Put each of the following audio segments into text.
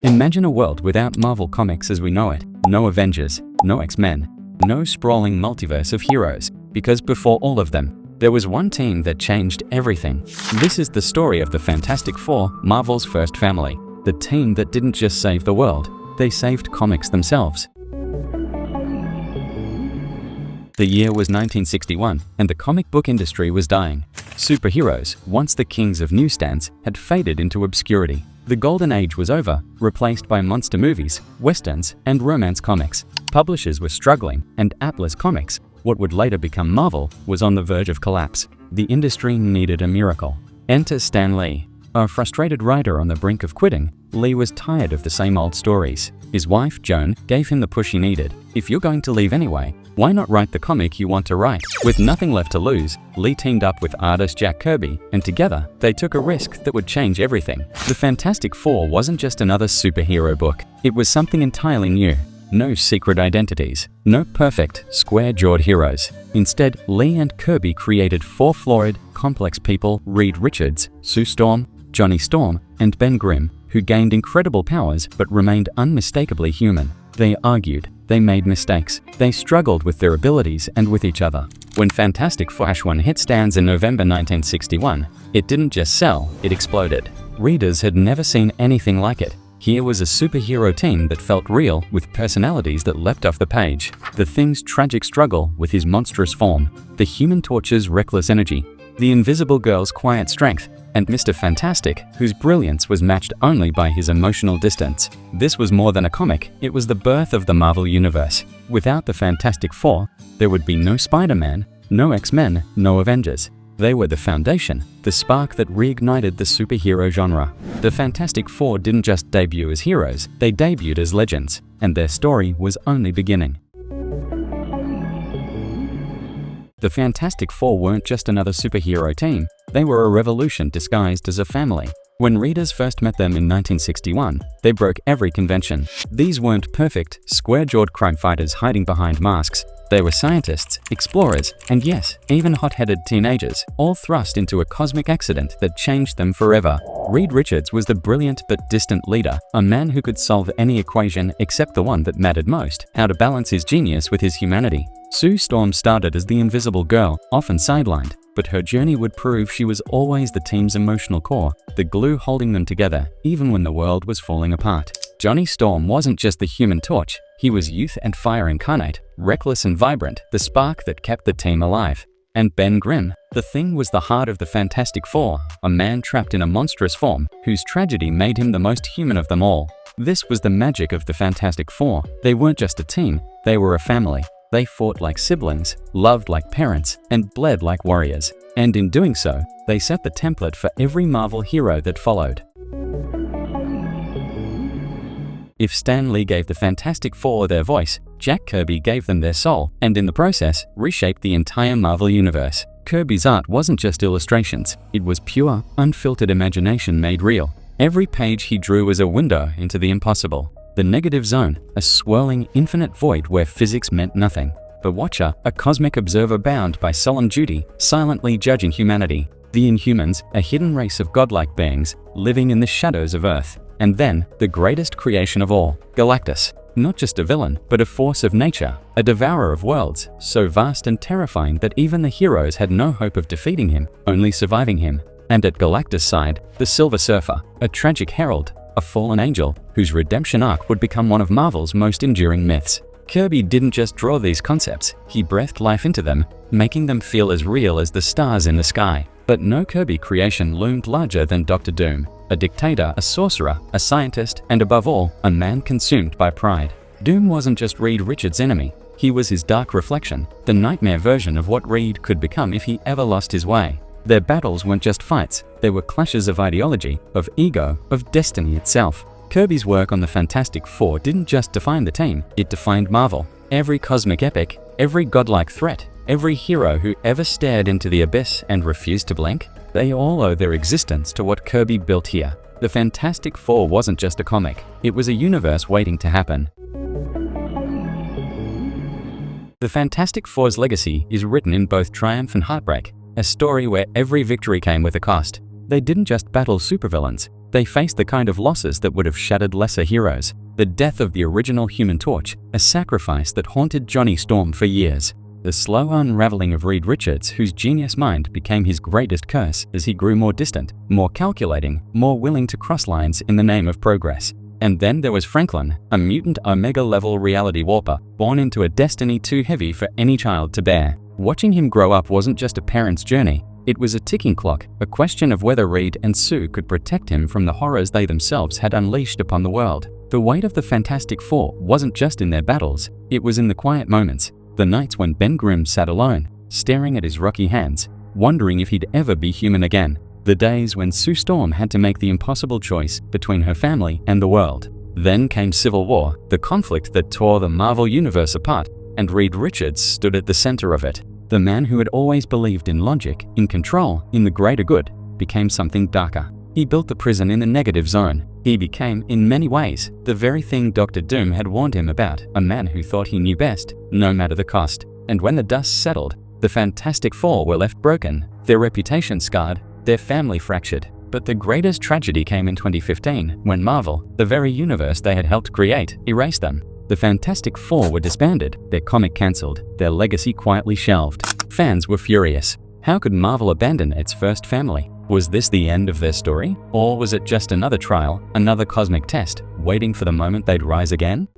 Imagine a world without Marvel Comics as we know it. No Avengers, no X-Men, no sprawling multiverse of heroes. Because before all of them, there was one team that changed everything. This is the story of the Fantastic Four, Marvel's first family. The team that didn't just save the world, they saved comics themselves. The year was 1961, and the comic book industry was dying. Superheroes, once the kings of newsstands, had faded into obscurity. The golden age was over, replaced by monster movies, westerns, and romance comics. Publishers were struggling, and Atlas Comics, what would later become Marvel, was on the verge of collapse. The industry needed a miracle. Enter Stan Lee. A frustrated writer on the brink of quitting, Lee was tired of the same old stories. His wife, Joan, gave him the push he needed. If you're going to leave anyway, why not write the comic you want to write? With nothing left to lose, Lee teamed up with artist Jack Kirby, and together, they took a risk that would change everything. The Fantastic Four wasn't just another superhero book. It was something entirely new. No secret identities, no perfect, square-jawed heroes. Instead, Lee and Kirby created four florid, complex people: Reed Richards, Sue Storm, Johnny Storm, and Ben Grimm, who gained incredible powers but remained unmistakably human. They argued, they made mistakes, they struggled with their abilities and with each other. When Fantastic Four #1 hit stands in November 1961, it didn't just sell, it exploded. Readers had never seen anything like it. Here was a superhero team that felt real, with personalities that leapt off the page. The Thing's tragic struggle with his monstrous form, the Human Torch's reckless energy, the Invisible Girl's quiet strength, and Mr. Fantastic, whose brilliance was matched only by his emotional distance. This was more than a comic, it was the birth of the Marvel Universe. Without the Fantastic Four, there would be no Spider-Man, no X-Men, no Avengers. They were the foundation, the spark that reignited the superhero genre. The Fantastic Four didn't just debut as heroes, they debuted as legends, and their story was only beginning. The Fantastic Four weren't just another superhero team, they were a revolution disguised as a family. When readers first met them in 1961, they broke every convention. These weren't perfect, square-jawed crime fighters hiding behind masks. They were scientists, explorers, and yes, even hot-headed teenagers, all thrust into a cosmic accident that changed them forever. Reed Richards was the brilliant but distant leader, a man who could solve any equation except the one that mattered most: how to balance his genius with his humanity. Sue Storm started as the Invisible Girl, often sidelined, but her journey would prove she was always the team's emotional core, the glue holding them together, even when the world was falling apart. Johnny Storm wasn't just the Human Torch, he was youth and fire incarnate, reckless and vibrant, the spark that kept the team alive. And Ben Grimm, the Thing, was the heart of the Fantastic Four, a man trapped in a monstrous form, whose tragedy made him the most human of them all. This was the magic of the Fantastic Four. They weren't just a team, they were a family. They fought like siblings, loved like parents, and bled like warriors. And in doing so, they set the template for every Marvel hero that followed. If Stan Lee gave the Fantastic Four their voice, Jack Kirby gave them their soul, and in the process, reshaped the entire Marvel Universe. Kirby's art wasn't just illustrations, it was pure, unfiltered imagination made real. Every page he drew was a window into the impossible. The negative zone, a swirling, infinite void where physics meant nothing. The Watcher, a cosmic observer bound by solemn duty, silently judging humanity. The Inhumans, a hidden race of godlike beings, living in the shadows of Earth. And then, the greatest creation of all, Galactus. Not just a villain, but a force of nature, a devourer of worlds, so vast and terrifying that even the heroes had no hope of defeating him, only surviving him. And at Galactus' side, the Silver Surfer, a tragic herald, a fallen angel, whose redemption arc would become one of Marvel's most enduring myths. Kirby didn't just draw these concepts, he breathed life into them, making them feel as real as the stars in the sky. But no Kirby creation loomed larger than Dr. Doom, a dictator, a sorcerer, a scientist, and above all, a man consumed by pride. Doom wasn't just Reed Richards' enemy, he was his dark reflection, the nightmare version of what Reed could become if he ever lost his way. Their battles weren't just fights, they were clashes of ideology, of ego, of destiny itself. Kirby's work on the Fantastic Four didn't just define the team, it defined Marvel. Every cosmic epic, every godlike threat, every hero who ever stared into the abyss and refused to blink, they all owe their existence to what Kirby built here. The Fantastic Four wasn't just a comic, it was a universe waiting to happen. The Fantastic Four's legacy is written in both triumph and heartbreak, a story where every victory came with a cost. They didn't just battle supervillains, They faced the kind of losses that would have shattered lesser heroes. The death of the original Human Torch, a sacrifice that haunted Johnny Storm for years. The slow unraveling of Reed Richards, whose genius mind became his greatest curse as he grew more distant, more calculating, more willing to cross lines in the name of progress. And then there was Franklin, a mutant Omega-level reality warper, born into a destiny too heavy for any child to bear. Watching him grow up wasn't just a parent's journey. It was a ticking clock, a question of whether Reed and Sue could protect him from the horrors they themselves had unleashed upon the world. The weight of the Fantastic Four wasn't just in their battles, it was in the quiet moments, the nights when Ben Grimm sat alone, staring at his rocky hands, wondering if he'd ever be human again. The days when Sue Storm had to make the impossible choice between her family and the world. Then came Civil War, the conflict that tore the Marvel Universe apart, and Reed Richards stood at the center of it. The man who had always believed in logic, in control, in the greater good, became something darker. He built the prison in the negative zone. He became, in many ways, the very thing Dr. Doom had warned him about, a man who thought he knew best, no matter the cost. And when the dust settled, the Fantastic Four were left broken, their reputation scarred, their family fractured. But the greatest tragedy came in 2015, when Marvel, the very universe they had helped create, erased them. The Fantastic Four were disbanded, their comic cancelled, their legacy quietly shelved. Fans were furious. How could Marvel abandon its first family? Was this the end of their story? Or was it just another trial, another cosmic test, waiting for the moment they'd rise again?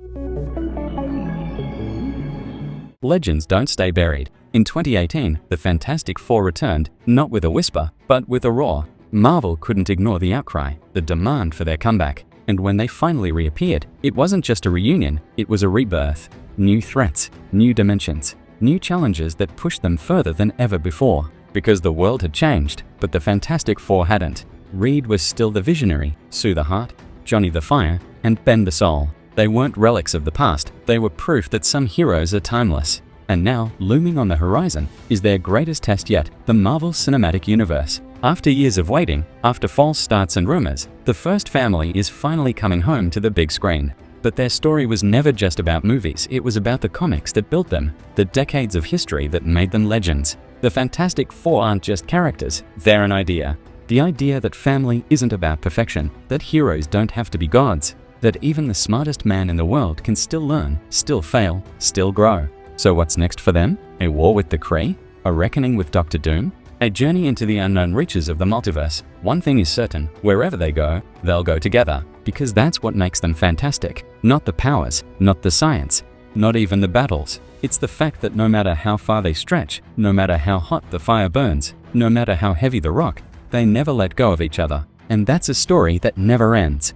Legends don't stay buried. In 2018, the Fantastic Four returned, not with a whisper, but with a roar. Marvel couldn't ignore the outcry, the demand for their comeback. And when they finally reappeared, it wasn't just a reunion, it was a rebirth. New threats, new dimensions, new challenges that pushed them further than ever before. Because the world had changed, but the Fantastic Four hadn't. Reed was still the visionary, Sue the heart, Johnny the fire, and Ben the soul. They weren't relics of the past, they were proof that some heroes are timeless. And now, looming on the horizon, is their greatest test yet, the Marvel Cinematic Universe. After years of waiting, after false starts and rumors, the first family is finally coming home to the big screen. But their story was never just about movies, it was about the comics that built them, the decades of history that made them legends. The Fantastic Four aren't just characters, they're an idea. The idea that family isn't about perfection, that heroes don't have to be gods, that even the smartest man in the world can still learn, still fail, still grow. So what's next for them? A war with the Kree? A reckoning with Dr. Doom? A journey into the unknown reaches of the multiverse. One thing is certain, wherever they go, they'll go together. Because that's what makes them fantastic. Not the powers, not the science, not even the battles. It's the fact that no matter how far they stretch, no matter how hot the fire burns, no matter how heavy the rock, they never let go of each other. And that's a story that never ends.